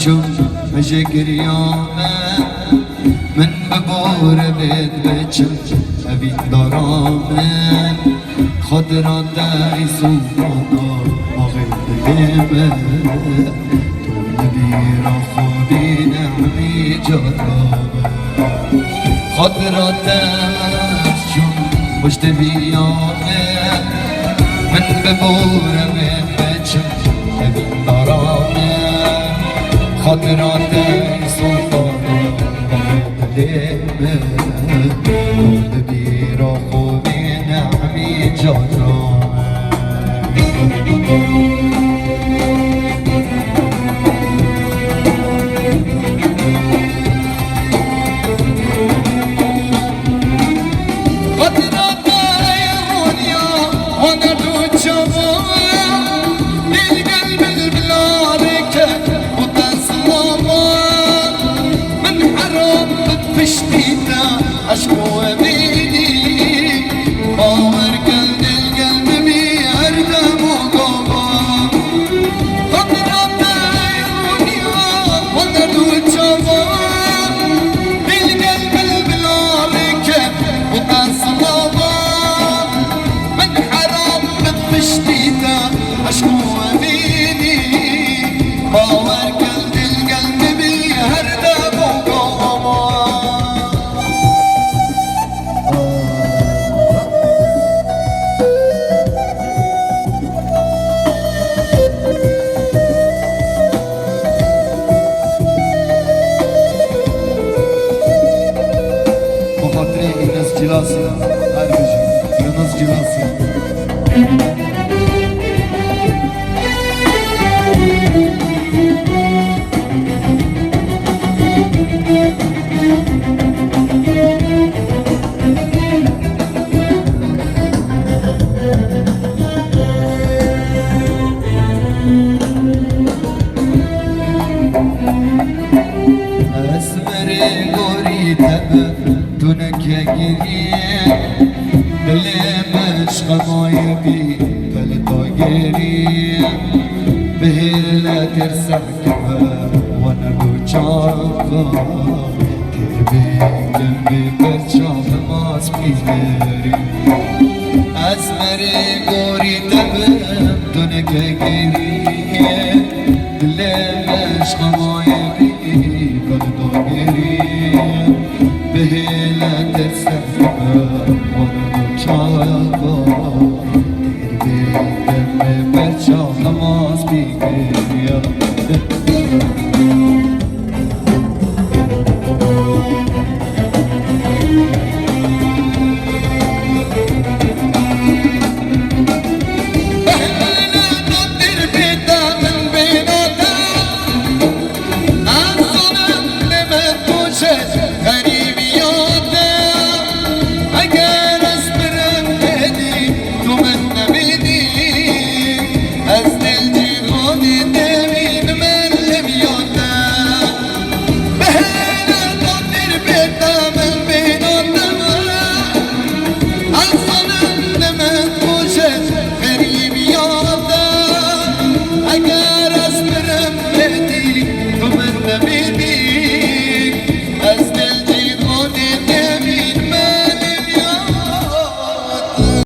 چون مجه گریامه من ببور بید بچم اوین دارامه خود را دعی سوپانا آغی بلیمه تو نبیرا خودی نعمی جارامه خود را دعی چون پشت بیامه من ببور بید بچم اوین دارامه خود را دعی سوپانا خود بیرا خوبی نعمی جانا خود را دایرونیا وانا دو جوان دل قلب البلاركة وتصلما من حرام بشتينا عشقو أميني باور قلب القلب بيردم وقوما خطرة دايرونيا وندو الجوان بالقلب البلاركة وتصلما من حرام بشتينا عشقو أميني باور قلب القلب بيردم وقوما جلاسي هربجي يونس جلاسي اسمري قوري تبه دونك يجري بلي مشق مايبي بلطاقري بهلا ترسح كبه وانا بوچاقا تربي جنبي برچاق ماس بيهري اسمري قوري تبه دونك يجري بلي مشق مايبي بلطاقري بهلا ترسفها وانا چاقا تربي دم برچاق ماس بيهري